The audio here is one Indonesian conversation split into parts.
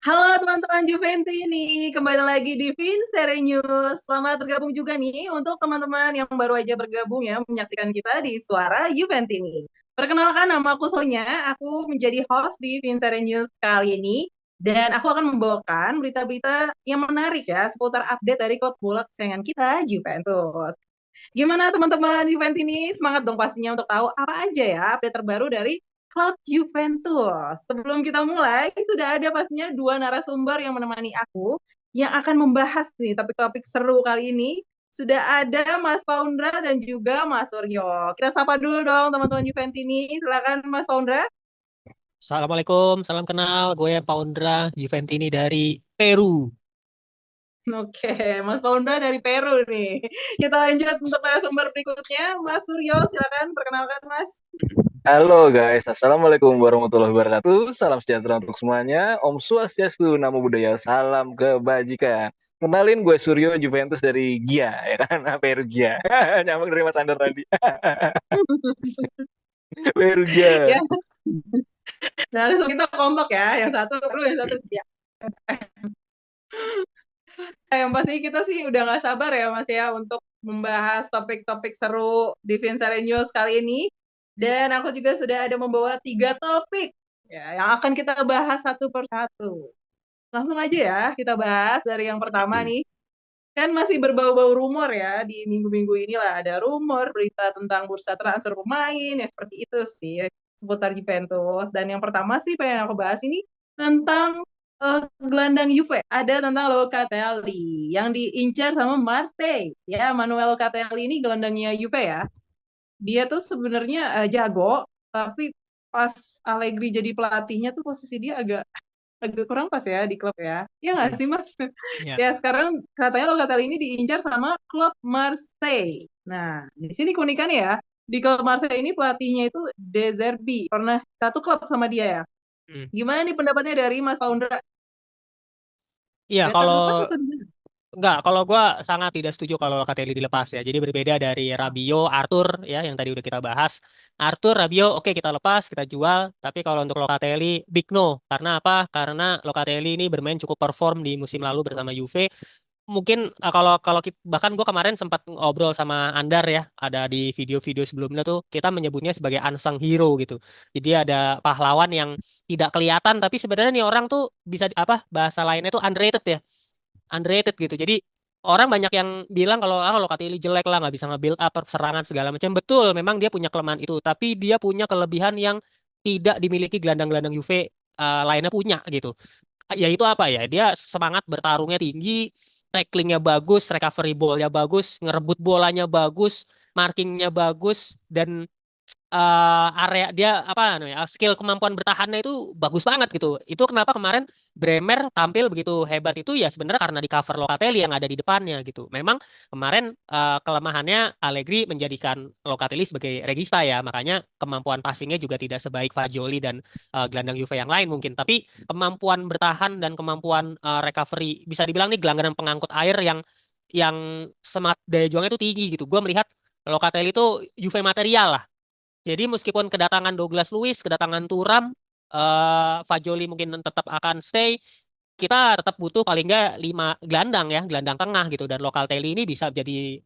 Halo teman-teman Juventini, kembali lagi di Vincere News. Selamat bergabung juga nih untuk teman-teman yang baru aja bergabung ya menyaksikan kita di Suara Juventini. Perkenalkan nama aku Sonya, aku menjadi host di Vincere News kali ini dan aku akan membawakan berita-berita yang menarik ya seputar update dari klub bola kesayangan kita Juventus. Gimana teman-teman Juventini? Semangat dong pastinya untuk tahu apa aja ya update terbaru dari klub Juventus. Sebelum kita mulai, sudah ada pastinya dua narasumber yang menemani aku yang akan membahas nih topik-topik seru kali ini. Sudah ada Mas Paundra dan juga Mas Suryo. Kita sapa dulu dong teman-teman Juventini. Silakan Mas Paundra. Assalamualaikum, salam kenal. Gue Paundra Juventini dari Peru. Oke, Mas Paundra dari Peru nih. Kita lanjut untuk narasumber berikutnya. Mas Suryo, silakan perkenalkan Mas. Halo guys, Assalamualaikum warahmatullahi wabarakatuh. Salam sejahtera untuk semuanya. Om Swastiastu, Namo Buddhaya, salam kebajikan. Kenalin gue Suryo Juventus dari Gia, ya kan? Peru Gia. Nyambung dari Mas Ander tadi. Peru Ya, Gia. narasumber kita kompak ya. Yang satu Peru, yang satu ya. Yang pasti kita sih udah nggak sabar ya Mas ya untuk membahas topik-topik seru di Vincere News kali ini. Dan aku juga sudah ada membawa tiga topik ya, yang akan kita bahas satu per satu. Langsung aja ya kita bahas dari yang pertama nih. Kan masih berbau-bau rumor ya di minggu-minggu inilah ada rumor berita tentang bursa transfer pemain ya seperti itu sih seputar Juventus. Dan yang pertama sih pengen aku bahas ini tentang gelandang Juve. Ada tentang Locatelli yang diincar sama Marseille. Ya, Manuel Locatelli ini gelandangnya Juve ya. Dia tuh sebenarnya jago, tapi pas Allegri jadi pelatihnya tuh posisi dia agak agak kurang pas ya di klub ya. Iya nggak Hmm, sih Mas? ya. Ya sekarang katanya Locatelli ini diincar sama klub Marseille. Nah, di sini keunikannya ya, di klub Marseille ini pelatihnya itu De Zerbi. Pernah satu klub sama dia ya. Hmm. Gimana nih pendapatnya dari Mas Paundra? Iya, Dia kalau terlepas atau gimana? kalau gue sangat tidak setuju kalau Locatelli dilepas ya. Jadi berbeda dari Rabiot, Arthur ya yang tadi udah kita bahas. Arthur, Rabiot, oke kita lepas, kita jual. Tapi kalau untuk Locatelli, big no. Karena apa? Karena Locatelli ini bermain cukup perform di musim lalu bersama Juve. Mungkin kalau kalau bahkan gue kemarin sempat ngobrol sama Andar ya, ada di video-video sebelumnya tuh kita menyebutnya sebagai unsung hero gitu. Jadi ada pahlawan yang tidak kelihatan tapi sebenarnya nih orang tuh bisa apa bahasa lainnya tuh underrated ya, underrated gitu. Jadi orang banyak yang bilang kalau Locatelli jelek lah nggak bisa nge-build up serangan segala macam. Betul, memang dia punya kelemahan itu, tapi dia punya kelebihan yang tidak dimiliki gelandang-gelandang Juve lainnya punya gitu. Yaitu apa ya? Dia semangat bertarungnya tinggi, tacklingnya bagus, recovery ball-nya bagus, ngerebut bolanya bagus, markingnya bagus, dan area dia apa namanya skill kemampuan bertahannya itu bagus banget gitu. Itu kenapa kemarin Bremer tampil begitu hebat itu ya sebenarnya karena di cover Locatelli yang ada di depannya gitu. Memang kemarin kelemahannya Allegri menjadikan Locatelli sebagai regista ya, makanya kemampuan passingnya juga tidak sebaik Fagioli dan gelandang Juve yang lain mungkin. Tapi kemampuan bertahan dan kemampuan recovery bisa dibilang nih gelandang pengangkut air yang semat daya juangnya itu tinggi gitu. Gue melihat Locatelli itu Juve material lah. Jadi meskipun kedatangan Douglas Luiz, kedatangan Thuram, Fajoli mungkin tetap akan stay, kita tetap butuh paling nggak 5 gelandang ya, gelandang tengah gitu. Dan Locatelli ini bisa jadi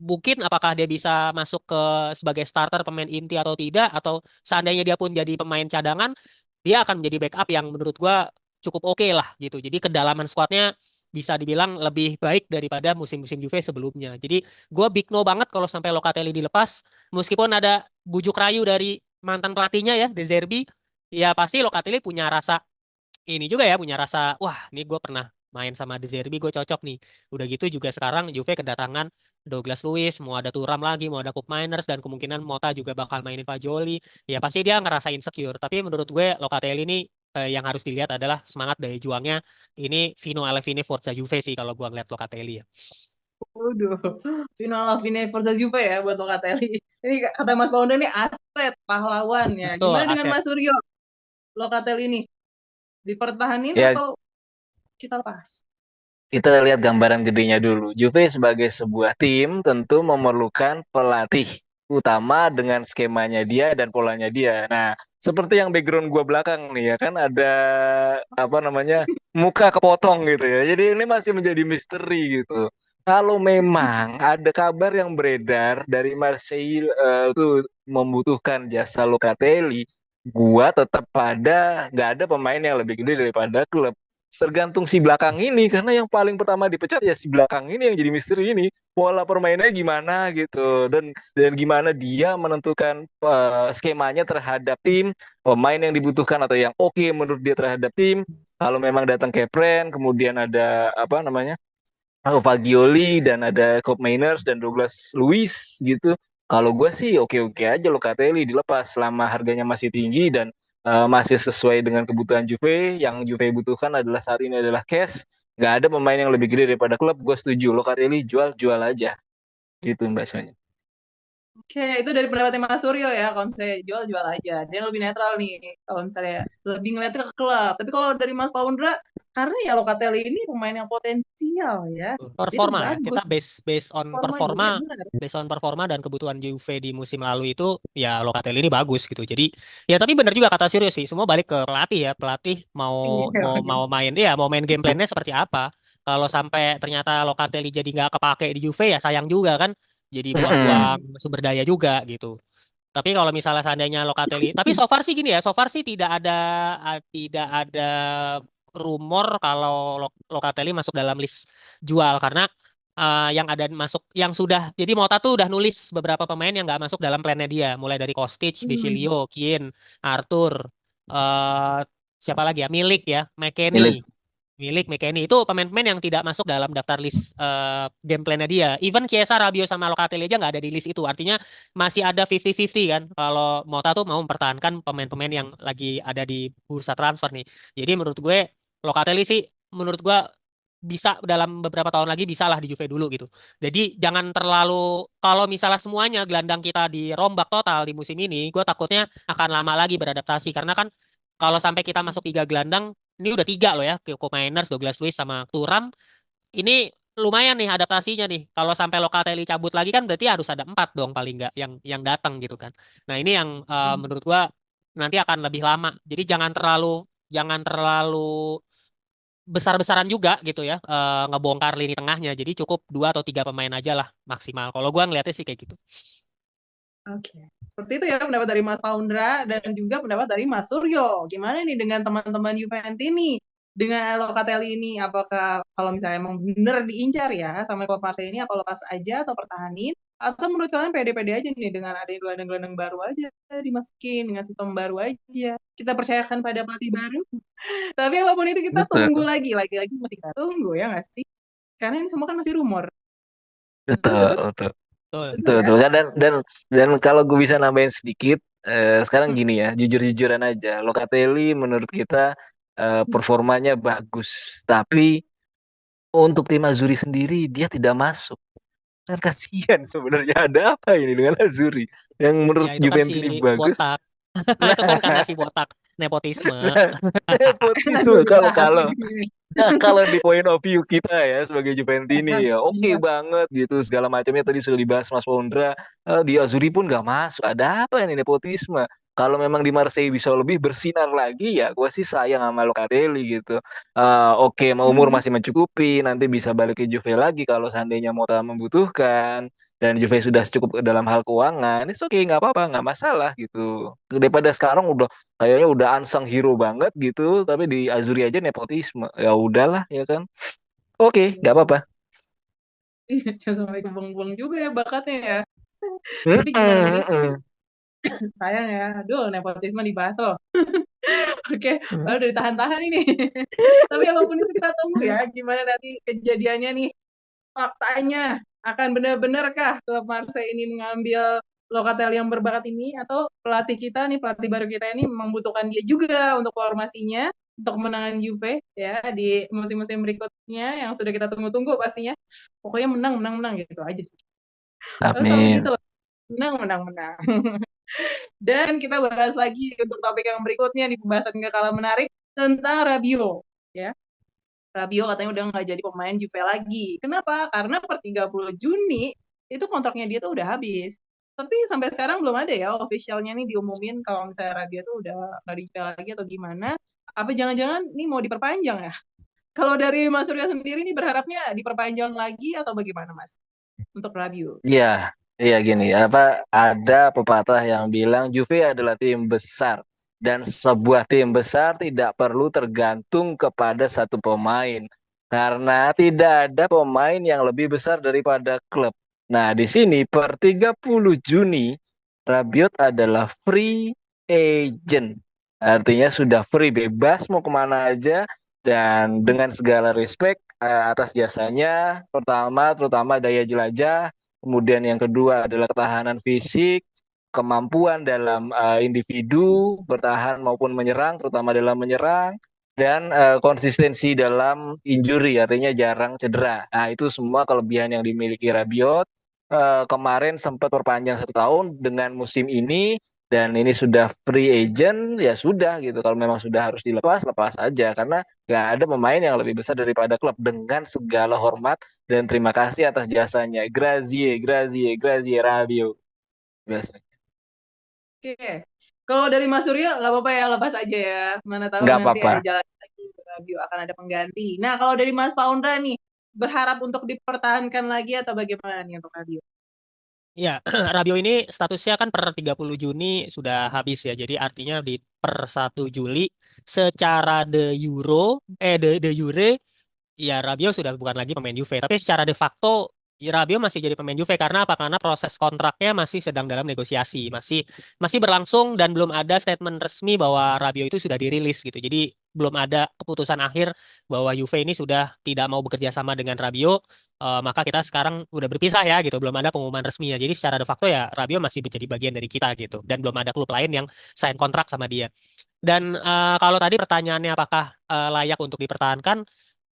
mungkin apakah dia bisa masuk ke sebagai starter pemain inti atau tidak, atau seandainya dia pun jadi pemain cadangan, dia akan menjadi backup yang menurut gua cukup oke lah gitu. Jadi kedalaman squadnya bisa dibilang lebih baik daripada musim-musim Juve sebelumnya. Jadi gua big no banget kalau sampai Locatelli dilepas, meskipun ada bujuk rayu dari mantan pelatihnya ya, De Zerbi, ya pasti Locatelli punya rasa ini juga ya, punya rasa, wah ini gue pernah main sama De Zerbi, gue cocok nih. Udah gitu juga sekarang Juve kedatangan Douglas Luiz, mau ada Thuram lagi, mau ada Koop Miners, dan kemungkinan Mota juga bakal mainin Fajoli. Ya pasti dia ngerasa insecure. Tapi menurut gue Locatelli ini yang harus dilihat adalah semangat daya juangnya. Ini Vino Alevini Forza Juve sih kalau gue ngeliat Locatelli ya. Waduh, final Fine versus Juve ya buat Locatelli. Ini kata Mas Paundra ini aset pahlawan ya. Betul, Gimana dengan aset. Mas Suryo? Locatelli ini dipertahanin Ya, atau kita lepas? kita lihat gambaran gedenya dulu. Juve sebagai sebuah tim tentu memerlukan pelatih utama dengan skemanya dia dan polanya dia. Nah, seperti yang background gua belakang nih ya kan ada apa namanya muka kepotong gitu ya. Jadi ini masih menjadi misteri gitu. Kalau memang ada kabar yang beredar dari Marseille itu membutuhkan jasa Locatelli, gua tetap pada nggak ada pemain yang lebih gede daripada klub. Tergantung si belakang ini karena yang paling pertama dipecat ya si belakang ini yang jadi misteri ini. Pola permainannya gimana gitu dan gimana dia menentukan skemanya terhadap tim, pemain yang dibutuhkan atau yang oke menurut dia terhadap tim. Kalau memang datang Kepren, kemudian ada apa namanya? Fagioli dan ada Cobb Mainers dan Douglas Luiz gitu. Kalau gue sih oke-oke aja Locatelli dilepas selama harganya masih tinggi dan masih sesuai dengan kebutuhan Juve. Yang Juve butuhkan adalah saat ini adalah cash. Nggak ada pemain yang lebih gede daripada klub. Gue setuju Locatelli jual aja gitu Mbak Sonya. Oke, itu dari pendapatnya Mas Suryo ya. Kalau misalnya jual aja. Dia lebih netral nih. Kalau misalnya lebih ngeliatnya ke klub. Tapi kalau dari Mas Paundra, karena ya Locatelli ini pemain yang potensial ya. Dia tuh Performa ya, bagus. kita based on Performanya, performa dan kebutuhan Juve di musim lalu itu ya Locatelli ini bagus gitu. Jadi ya tapi benar juga kata Suryo sih, semua balik ke pelatih ya. Pelatih mau Iya, mau main game plan-nya seperti apa. Kalau sampai ternyata Locatelli jadi nggak kepake di Juve ya sayang juga kan. Jadi buang-buang sumber daya juga gitu. Tapi kalau misalnya seandainya Locatelli, tapi so far sih gini ya, so far sih tidak ada rumor kalau Locatelli masuk dalam list jual karena yang ada masuk yang sudah jadi Mota tuh udah nulis beberapa pemain yang nggak masuk dalam plannya dia, mulai dari Kostic, Desilio, Kean, Arthur, eh siapa lagi ya, Milik ya, Milik. McKennie. Milik McKennie itu pemain-pemain yang tidak masuk dalam daftar list game plan-nya dia. Even Chiesa, Rabiot sama Locatelli aja nggak ada di list itu. Artinya masih ada 50-50 kan. Kalau Mota tuh mau mempertahankan pemain-pemain yang lagi ada di bursa transfer nih. Jadi menurut gue Locatelli sih menurut gue bisa dalam beberapa tahun lagi bisa lah di Juve dulu gitu. Jadi jangan terlalu kalau misalnya semuanya gelandang kita dirombak total di musim ini, gue takutnya akan lama lagi beradaptasi karena kan kalau sampai kita masuk 3 gelandang ini udah 3 loh ya, Cobb Mainers, Douglas Luiz sama Thuram. Ini lumayan nih adaptasinya nih. Kalau sampai Locatelli cabut lagi kan berarti harus ada 4 dong paling nggak yang datang gitu kan. Nah ini yang menurut gua nanti akan lebih lama. Jadi jangan terlalu besar-besaran juga gitu ya ngebongkar lini tengahnya. Jadi cukup 2 atau 3 pemain aja lah maksimal. Kalau gua ngeliatnya sih kayak gitu. Oke. Seperti itu ya pendapat dari Mas Paundra dan juga pendapat dari Mas Suryo. Gimana nih dengan teman-teman Juventus ini? Dengan Locatelli ini, apakah kalau misalnya emang bener diincar ya sama klub Marseille ini, apa lepas aja atau pertahanin? Atau menurut kalian pede-pede aja nih dengan ada gelandang-gelandang baru aja dimasukin dengan sistem baru aja. Kita percayakan pada pelatih baru. Tapi apapun itu kita tunggu Betul. lagi masih kita tunggu ya nggak sih? Karena ini semua kan masih rumor. Betul, betul. Betul. Betul, Betul betul. ya? Dan kalau gue bisa nambahin sedikit, sekarang Hmm. gini ya, jujur-jujuran aja. Locatelli menurut kita performanya bagus, tapi untuk tim Azuri sendiri dia tidak masuk. Kan kasihan sebenarnya ada apa ini dengan Azuri yang Ya menurut itu kan si Juventus ini bagus. botak. Nah, Itu kan karena si botak nepotisme. nah, Aduh, nepotisme kalau dibahas kalau ini. Nah, kalau di point of view kita ya sebagai Juventini ya oke Iya. banget gitu segala macamnya tadi sudah dibahas Mas Pondra. Di Azuri pun nggak masuk, ada apa ini nepotisme. Kalau memang di Marseille bisa lebih bersinar lagi ya gue sih sayang sama Locatelli gitu. Oke, mau umur Hmm. masih mencukupi, nanti bisa balik ke Juve lagi kalau seandainya Mota membutuhkan dan Juve sudah cukup dalam hal keuangan, itu oke nggak apa-apa, nggak masalah gitu. Daripada sekarang udah kayaknya udah unsung hero banget gitu, tapi di Azuri aja nepotisme. Ya udahlah ya kan. Oke, nggak apa-apa. Iya, jangan sampai kebuang-buang juga ya bakatnya ya. Tapi gimana Mm-mm, lagi mm-mm. sayang ya. Aduh, nepotisme dibahas loh. Oke, Mm. baru dari tahan-tahan ini. Tapi apapun itu kita tunggu ya gimana nanti kejadiannya nih. Faktanya akan benar-benarkah klub Marseille ini mengambil Locatelli yang berbakat ini atau pelatih kita nih pelatih baru kita ini membutuhkan dia juga untuk formasinya untuk kemenangan Juve ya di musim-musim berikutnya yang sudah kita tunggu-tunggu pastinya. Pokoknya menang menang menang gitu aja sih. Harus selalu gitu Amin. loh. Menang menang menang. Dan kita bahas lagi untuk topik yang berikutnya di pembahasan gak kalah menarik tentang Rabiot ya. Rabiot katanya udah nggak jadi pemain Juve lagi. Kenapa? Karena per 30 Juni itu kontraknya dia tuh udah habis. Tapi sampai sekarang belum ada ya officialnya nih diumumin kalau misalnya Rabiot tuh udah nggak di Juve lagi atau gimana. Apa jangan-jangan nih mau diperpanjang ya? Kalau dari Mas Surya sendiri nih berharapnya diperpanjang lagi atau bagaimana Mas? Untuk Rabiot. Iya, iya gini, ada pepatah yang bilang Juve adalah tim besar dan sebuah tim besar tidak perlu tergantung kepada satu pemain karena tidak ada pemain yang lebih besar daripada klub. Nah, di sini per 30 Juni Rabiot adalah free agent. Artinya sudah free bebas mau kemana aja dan dengan segala respect atas jasanya, pertama terutama daya jelajah. Kemudian yang kedua adalah ketahanan fisik, kemampuan dalam individu bertahan maupun menyerang, terutama dalam menyerang, dan konsistensi dalam injury, artinya jarang cedera. Nah, itu semua kelebihan yang dimiliki Rabiot. Kemarin sempat perpanjang 1 tahun dengan musim ini, dan ini sudah free agent, ya sudah gitu. Kalau memang sudah harus dilepas, lepas aja. Karena nggak ada pemain yang lebih besar daripada klub dengan segala hormat dan terima kasih atas jasanya. Grazie, grazie, grazie Rabiot. Biasa. Oke. Kalau dari Mas Surya nggak apa-apa ya, lepas aja ya. Mana tahu Nggak nanti apa-apa. ada jalan lagi Rabiot akan ada pengganti. Nah, kalau dari Mas Paundra nih berharap untuk dipertahankan lagi atau bagaimana nih untuk Rabiot? Ya, Rabiot ini statusnya kan per 30 Juni sudah habis ya. Jadi artinya di per 1 Juli secara de jure ya Rabiot sudah bukan lagi pemain Juve. Tapi secara de facto ya, Rabiot masih jadi pemain Juve karena apa? Karena proses kontraknya masih sedang dalam negosiasi, masih masih berlangsung dan belum ada statement resmi bahwa Rabiot itu sudah dirilis gitu. Jadi belum ada keputusan akhir bahwa Juve ini sudah tidak mau bekerja sama dengan Rabiot. Maka kita sekarang udah berpisah ya gitu. Belum ada pengumuman resminya. Jadi secara de facto ya Rabiot masih menjadi bagian dari kita gitu. Dan belum ada klub lain yang sign kontrak sama dia. Dan kalau tadi pertanyaannya apakah layak untuk dipertahankan?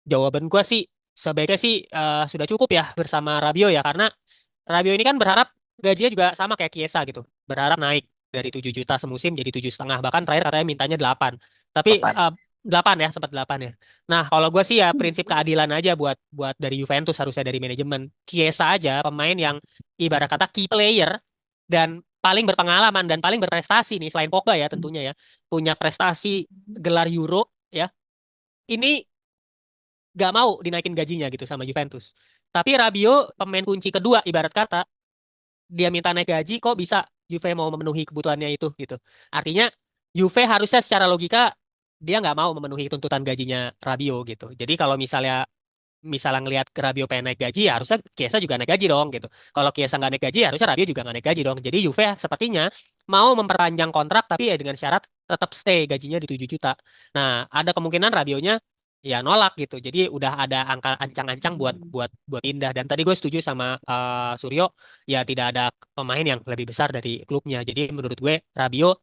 Jawaban gue sih sebaiknya sih sudah cukup ya bersama Rabiot ya karena Rabiot ini kan berharap gajinya juga sama kayak Chiesa gitu. Berharap naik dari 7 juta semusim jadi 7,5 bahkan terakhir katanya mintanya 8. Tapi 8 ya sempat 8 ya. Nah, kalau gue sih ya prinsip keadilan aja buat buat dari Juventus harusnya dari manajemen. Chiesa aja pemain yang ibarat kata key player dan paling berpengalaman dan paling berprestasi nih selain Pogba ya tentunya ya. Punya prestasi gelar Euro ya. Ini gak mau dinaikin gajinya gitu sama Juventus. Tapi Rabiot pemain kunci kedua ibarat kata dia minta naik gaji kok bisa Juve mau memenuhi kebutuhannya itu gitu. Artinya Juve harusnya secara logika dia nggak mau memenuhi tuntutan gajinya Rabiot gitu. Jadi kalau misalnya ngelihat Rabiot pengen naik gaji ya harusnya Chiesa juga naik gaji dong gitu. Kalau Chiesa nggak naik gaji ya harusnya Rabiot juga nggak naik gaji dong. Jadi Juve sepertinya mau memperpanjang kontrak tapi ya dengan syarat tetap stay gajinya di 7 juta. Nah, ada kemungkinan Rabiotnya ya nolak gitu. Jadi udah ada angka ancang-ancang buat buat buat pindah. Dan tadi gue setuju sama Suryo, ya tidak ada pemain yang lebih besar dari klubnya. Jadi menurut gue Rabiot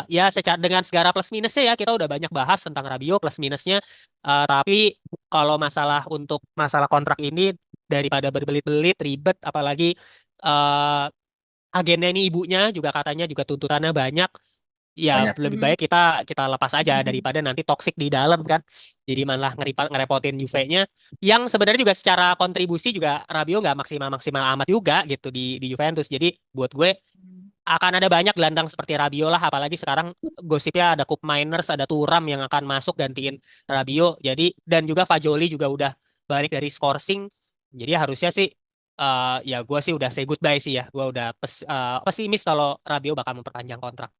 ya secara dengan segala plus minusnya ya kita udah banyak bahas tentang Rabiot plus minusnya. Tapi kalau untuk masalah kontrak ini daripada berbelit-belit ribet apalagi eh, agennya ini ibunya juga katanya juga tuntutannya banyak. Ya Banyak. lebih baik kita kita lepas aja daripada nanti toksik di dalam kan. Jadi malah ngerepotin Juve-nya yang sebenarnya juga secara kontribusi juga Rabiot nggak maksimal amat juga gitu di Juventus. Jadi buat gue akan ada banyak gelandang seperti Rabiot lah apalagi sekarang gosipnya ada Cup Miners, ada Thuram yang akan masuk gantiin Rabiot. Jadi dan juga Fajoli juga udah balik dari Skorsing. Jadi harusnya sih ya gue sih udah say goodbye sih ya. Gue udah pesimis kalau Rabiot bakal memperpanjang kontrak.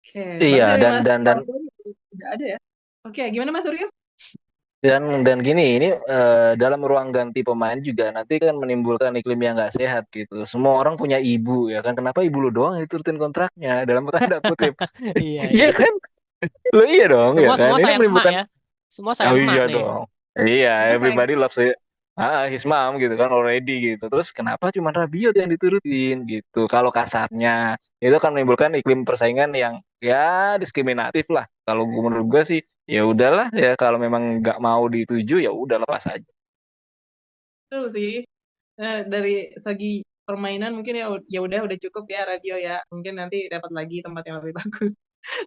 Oke, Iya, berarti dari dan Mas dan dan Paundra udah ada ya. Oke, gimana Mas Surya? dan gini, ini dalam ruang ganti pemain juga nanti kan menimbulkan iklim yang nggak sehat gitu. Semua orang punya ibu ya kan. Kenapa ibu lu doang yang diturutin kontraknya dalam tanda kutip? Iya, Iya iya. kan? Lo iya dong ya Semua kan. semua Ini sayang emak menimbulkan. ya. Semua Oh sayang emak iya nih. dong. Iya, Mas sayang. everybody loves it. His mom gitu kan already gitu. Terus kenapa cuma Rabiot yang diturutin gitu? Kalau kasarnya itu kan menimbulkan iklim persaingan yang ya diskriminatif lah. Kalau menurut gue sih ya udahlah ya kalau memang nggak mau dituju ya udah lepas aja. Betul sih. Nah, dari segi permainan mungkin ya udah cukup ya Rabiot ya. Mungkin nanti dapat lagi tempat yang lebih bagus.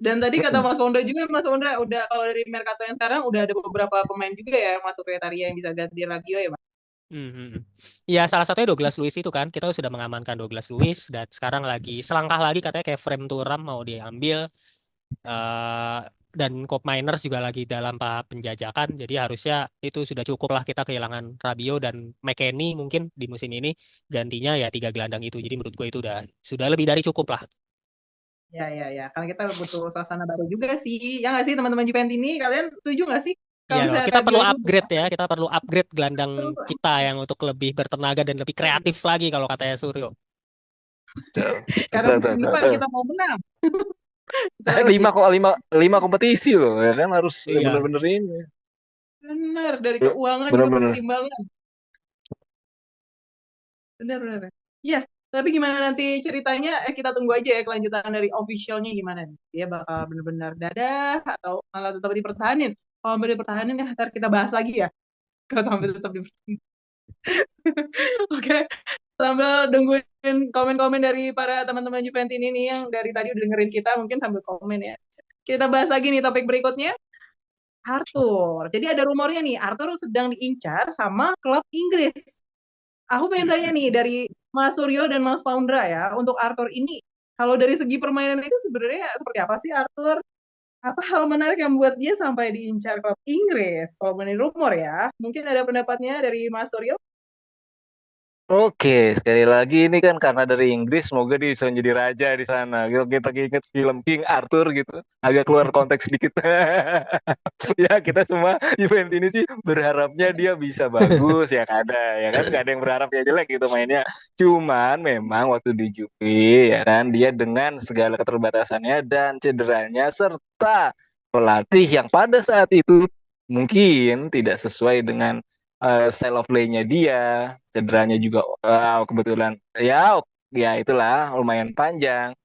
Dan tadi kata Mas Wondra juga, Mas Wondra udah kalau dari Mercato yang sekarang udah ada beberapa pemain juga ya yang masuk kriteria yang bisa ganti Rabiot ya, Mas. Ya salah satunya Douglas Luiz itu kan kita sudah mengamankan Douglas Luiz dan sekarang lagi selangkah lagi katanya kayak frame Thuram mau diambil. dan Koop Miners juga lagi dalam penjajakan. Jadi harusnya itu sudah cukup lah kita kehilangan Rabiot dan McKennie mungkin di musim ini. Gantinya ya 3 gelandang itu. Jadi menurut gue itu sudah lebih dari cukup lah. Ya. Karena kita butuh suasana baru juga sih. Ya nggak sih teman-teman Juventus ini? Kalian setuju nggak sih? Iya Kalau loh, misalnya kita perlu Rabiot itu upgrade ya. Kita perlu upgrade gelandang kita yang untuk lebih bertenaga dan lebih kreatif lagi kalau katanya Suryo. Betul. karena Betul, musim betul, depan betul. kita mau menang. Betul Lima sih. kok lima kompetisi loh ya kan harus Iya. bener-bener ini. Benar, dari keuangan juga Bener-bener. pertimbangan. Benar. Iya, tapi gimana nanti ceritanya? Kita tunggu aja ya kelanjutan dari officialnya gimana nih. Dia bakal benar-benar dadah atau malah tetap dipertahanin. Kalau mau dipertahanin ya ntar kita bahas lagi ya. Kalau sampai tetap dipertahanin. Oke, sambil nungguin komen-komen dari para teman-teman Juventus ini yang dari tadi udah dengerin kita, mungkin sambil komen ya. Kita bahas lagi nih topik berikutnya. Arthur. Jadi ada rumornya nih, Arthur sedang diincar sama klub Inggris. Aku pengen tanya nih dari Mas Suryo dan Mas Paundra ya, untuk Arthur ini, kalau dari segi permainan itu sebenarnya seperti apa sih Arthur? Apa hal menarik yang membuat dia sampai diincar klub Inggris? Kalau menurut rumor ya, mungkin ada pendapatnya dari Mas Suryo. Oke, sekali lagi ini kan karena dari Inggris, semoga dia bisa menjadi raja di sana. Kita ingat film King Arthur gitu, agak keluar konteks sedikit. Ya kita semua event ini sih berharapnya dia bisa bagus ya kada, ya kan nggak ada yang berharap dia jelek gitu mainnya. Cuman memang waktu di Juve ya kan dia dengan segala keterbatasannya dan cederanya serta pelatih yang pada saat itu mungkin tidak sesuai dengan style of play-nya dia, cederanya juga kebetulan ya itulah lumayan panjang.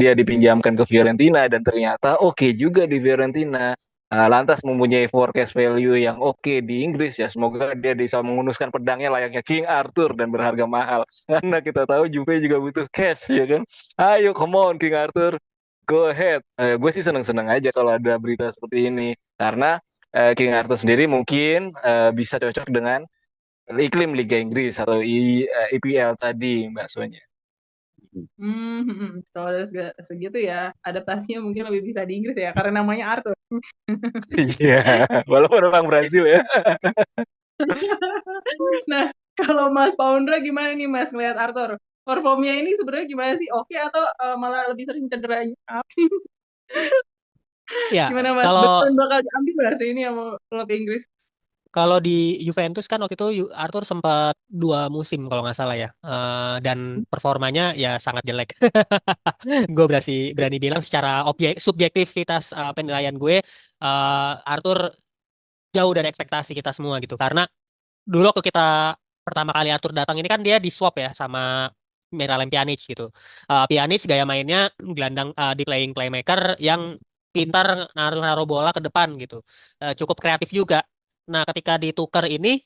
Dia dipinjamkan ke Fiorentina dan ternyata oke juga di Fiorentina. Lantas mempunyai forecast value yang oke di Inggris ya. Semoga dia bisa mengunuskan pedangnya layaknya King Arthur dan berharga mahal. Karena kita tahu Juve juga butuh cash ya kan. Ayo come on King Arthur, go ahead. Gue sih seneng-seneng aja kalau ada berita seperti ini. Karena King Arthur sendiri mungkin bisa cocok dengan iklim Liga Inggris atau IPL tadi Mbak Sonya. Kalau dari segitu ya, adaptasinya mungkin lebih bisa di Inggris ya, karena namanya Arthur. Iya, walaupun orang Brazil ya. Nah, kalau Mas Paundra gimana nih Mas ngeliat Arthur? Performnya ini sebenarnya gimana sih? Oke atau malah lebih sering cederanya? Ya, Gimana Mas? kalau Betul bakal diambil nggak sih ini sama klub Inggris? kalau di Juventus kan waktu itu Arthur sempat 2 musim kalau nggak salah ya. Dan performanya ya sangat jelek. Gue berani bilang secara subjektivitas penilaian gue, Arthur jauh dari ekspektasi kita semua gitu. Karena dulu waktu kita pertama kali Arthur datang ini kan dia di swap ya sama Miralem Pjanic gitu. Pjanic gaya mainnya gelandang, di playing playmaker yang pintar naruh bola ke depan gitu. Cukup kreatif juga. Nah, ketika ditukar ini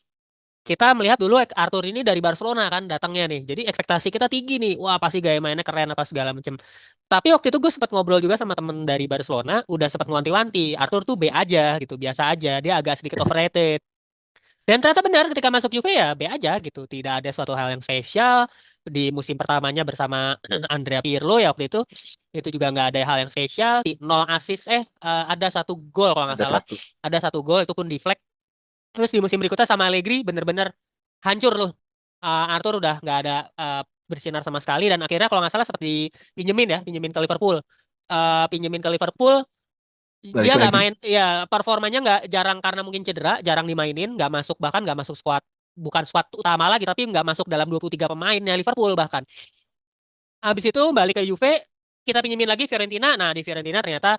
kita melihat dulu Arthur ini dari Barcelona kan datangnya nih. Jadi ekspektasi kita tinggi nih. Wah, pasti gaya mainnya keren apa segala macam. Tapi waktu itu gue sempat ngobrol juga sama temen dari Barcelona, udah sempat ngewanti-wanti. Arthur tuh B aja gitu, biasa aja. Dia agak sedikit overrated. Dan ternyata benar ketika masuk Juve ya B aja gitu. Tidak ada suatu hal yang spesial di musim pertamanya bersama Andrea Pirlo ya waktu itu. Itu juga nggak ada hal yang spesial. 0 assist, ada 1 gol kalau nggak Ada salah. satu. Ada 1 gol itu pun deflect. Terus di musim berikutnya sama Allegri bener-bener hancur loh. Arthur udah nggak ada bersinar sama sekali dan akhirnya kalau nggak salah seperti pinjemin ke Liverpool. Pinjemin ke Liverpool, dia Balik nggak lagi. main, ya performanya nggak, jarang karena mungkin cedera, jarang dimainin, nggak masuk, bahkan nggak masuk squad, bukan squad utama lagi tapi nggak masuk dalam 23 pemainnya Liverpool bahkan. Habis itu balik ke Juve, kita pinjemin lagi Fiorentina. Nah, di Fiorentina ternyata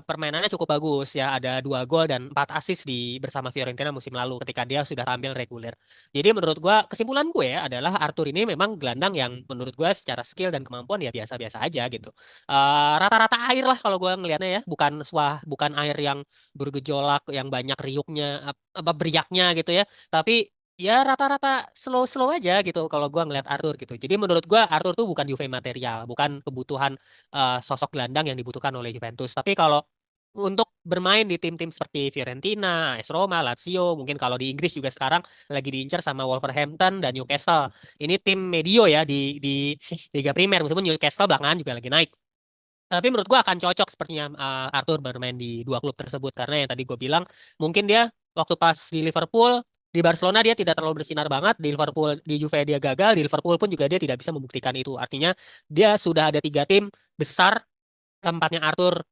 permainannya cukup bagus ya. Ada 2 gol dan 4 assist bersama Fiorentina musim lalu ketika dia sudah tampil reguler. Jadi menurut gua, kesimpulan gue adalah Arthur ini memang gelandang yang menurut gua secara skill dan kemampuan ya biasa-biasa aja gitu. Rata-rata air lah kalau gua ngelihatnya ya, bukan air yang bergejolak, yang banyak riuknya apa beriaknya gitu ya. Tapi ya rata-rata slow-slow aja gitu kalau gua ngeliat Arthur gitu. Jadi menurut gua Arthur tuh bukan Juve material, bukan kebutuhan sosok gelandang yang dibutuhkan oleh Juventus. Tapi kalau untuk bermain di tim-tim seperti Fiorentina, AS Roma, Lazio, mungkin kalau di Inggris juga sekarang lagi diincar sama Wolverhampton dan Newcastle. Ini tim medio ya di Liga Primer, meskipun Newcastle belakangan juga lagi naik. Tapi menurut gua akan cocok sepertinya Arthur bermain di dua klub tersebut karena yang tadi gue bilang mungkin dia waktu pas di Liverpool, di Barcelona dia tidak terlalu bersinar banget, di Liverpool, di Juve dia gagal, di Liverpool pun juga dia tidak bisa membuktikan itu. Artinya dia sudah ada tiga tim besar tempatnya Arthur,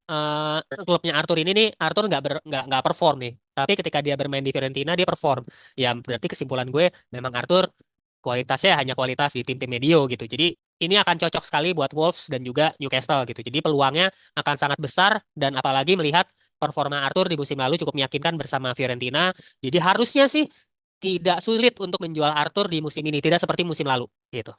klubnya Arthur ini nih Arthur nggak perform nih. Tapi ketika dia bermain di Fiorentina dia perform. Ya berarti kesimpulan gue memang Arthur kualitasnya hanya kualitas di tim-tim medio gitu. Jadi ini akan cocok sekali buat Wolves dan juga Newcastle gitu. Jadi peluangnya akan sangat besar dan apalagi melihat performa Arthur di musim lalu cukup meyakinkan bersama Fiorentina. Jadi harusnya sih tidak sulit untuk menjual Arthur di musim ini, tidak seperti musim lalu gitu.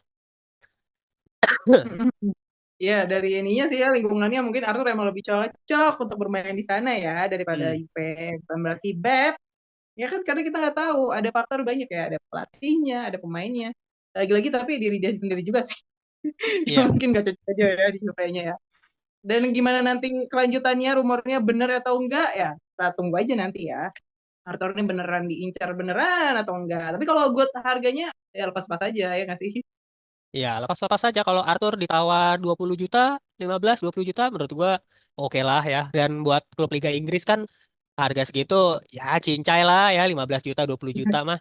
Ya, dari ininya sih ya, lingkungannya mungkin Arthur emang lebih cocok untuk bermain di sana ya, daripada Juve. Bukan berarti bad, ya kan, karena kita nggak tahu, ada faktor banyak ya, ada pelatihnya, ada pemainnya. Lagi-lagi tapi diri dia sendiri juga sih. Iya. Mungkin nggak cocok aja ya di Juve-nya ya. Dan gimana nanti kelanjutannya, rumornya bener atau enggak ya, kita tunggu aja nanti ya. Arthur ini beneran diincar beneran atau enggak. Tapi kalau gue harganya, ya lepas-lepas aja ya nggak sih? Ya, lepas-lepas saja kalau Arthur ditawar 20 juta, 15, 20 juta menurut gua oke lah ya. Dan buat klub Liga Inggris kan harga segitu ya cincai lah ya 15 juta, 20 juta mah.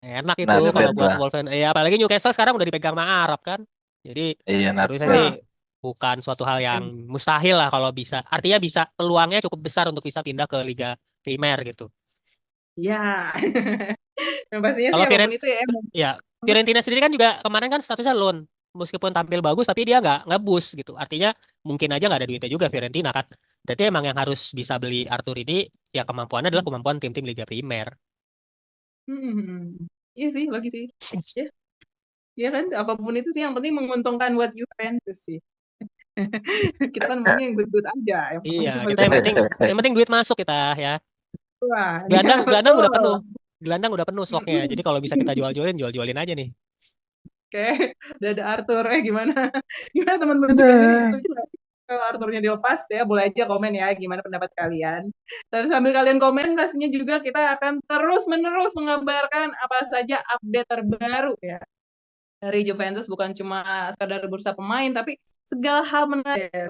Enak itu Not Iya kalau bad bener. buat lah. Wolverhampton. Ya apalagi Newcastle sekarang udah dipegang sama Arab kan. Jadi Iya, not harusnya bad. sih Nah, bukan suatu hal yang mustahil lah kalau bisa. Artinya bisa peluangnya cukup besar untuk bisa pindah ke Liga Primer gitu. ya. Yang pastinya sih Kalau apapun itu ya emang. Ya, Fiorentina sendiri kan juga kemarin kan statusnya loan. Meskipun tampil bagus, tapi dia nggak boost gitu. Artinya mungkin aja nggak ada duitnya juga Fiorentina kan. Berarti emang yang harus bisa beli Arthur ini, ya kemampuannya adalah kemampuan tim-tim Liga Primer. Iya sih, lagi sih. Ya, ya kan, apapun itu sih yang penting menguntungkan buat Juventus sih. Kita kan maunya yang good-good aja, yang Iya, kita positif-positif aja. yang penting duit masuk kita ya. Wah, iya Gelandang, gelandang udah betul. penuh. Gelandang udah penuh stoknya. Jadi kalau bisa kita jual-jualin, jual-jualin aja nih. Oke, udah ada Arthur. Gimana? Gimana teman-teman Juventus ini setuju nggak sih kalau Arthurnya dilepas ya? Boleh aja komen ya, gimana pendapat kalian. Dan sambil kalian komen, pastinya juga kita akan terus-menerus mengabarkan apa saja update terbaru ya dari Juventus, bukan cuma sekadar bursa pemain, tapi segala hal menarik ya,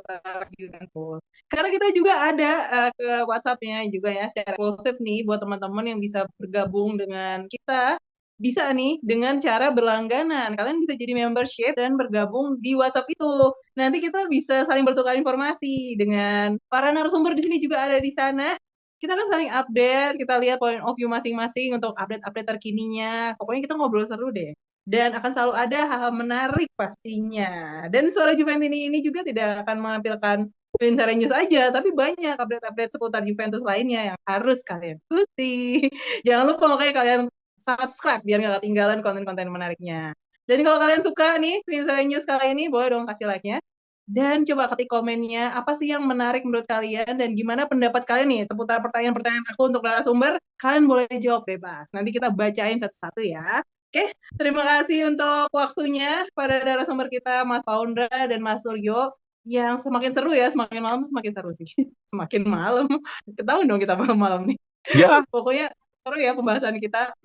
karena kita juga ada ke WhatsApp-nya juga ya secara eksklusif nih buat teman-teman yang bisa bergabung dengan kita, bisa nih dengan cara berlangganan. Kalian bisa jadi membership dan bergabung di WhatsApp itu. Nanti kita bisa saling bertukar informasi dengan para narasumber di sini juga ada di sana. Kita kan saling update, kita lihat point of view masing-masing untuk update-update terkininya. Pokoknya kita ngobrol seru deh. Dan akan selalu ada hal-hal menarik pastinya. Dan Suara Juventus ini juga tidak akan menampilkan Vincere News aja, tapi banyak update-update seputar Juventus lainnya yang harus kalian ikuti. Jangan lupa makanya kalian subscribe biar nggak ketinggalan konten-konten menariknya. Dan kalau kalian suka nih Vincere News kali ini, boleh dong kasih like-nya. Dan coba ketik komennya, apa sih yang menarik menurut kalian dan gimana pendapat kalian nih seputar pertanyaan-pertanyaan aku untuk narasumber. Kalian boleh jawab bebas. Nanti kita bacain satu-satu ya. Oke, terima kasih untuk waktunya pada narasumber kita Mas Faundra dan Mas Suryo yang semakin seru ya, semakin malam semakin seru sih. Semakin malam, ketahuan dong kita malam-malam nih. Ya, Pokoknya seru ya pembahasan kita.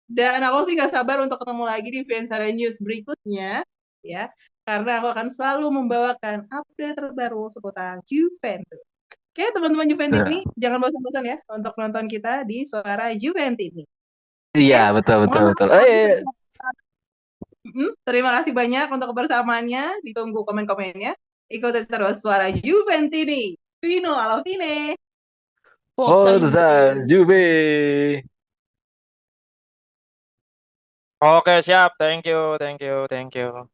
Dan aku sih nggak sabar untuk ketemu lagi di Vincere News berikutnya, ya. Karena aku akan selalu membawakan update terbaru seputar Juventus. Oke, teman-teman Juventus ini jangan bosan-bosan ya untuk nonton kita di Suara Juventus ini. iya, Oke, betul, betul, mohon betul. maaf. Iya. Terima kasih banyak untuk kebersamaannya. Ditunggu komen-komennya. Ikuti terus Suara Juventus ini. Vino, halo Vine. Forza Forza Juve. Juve. Oke, siap. Thank you, thank you, thank you.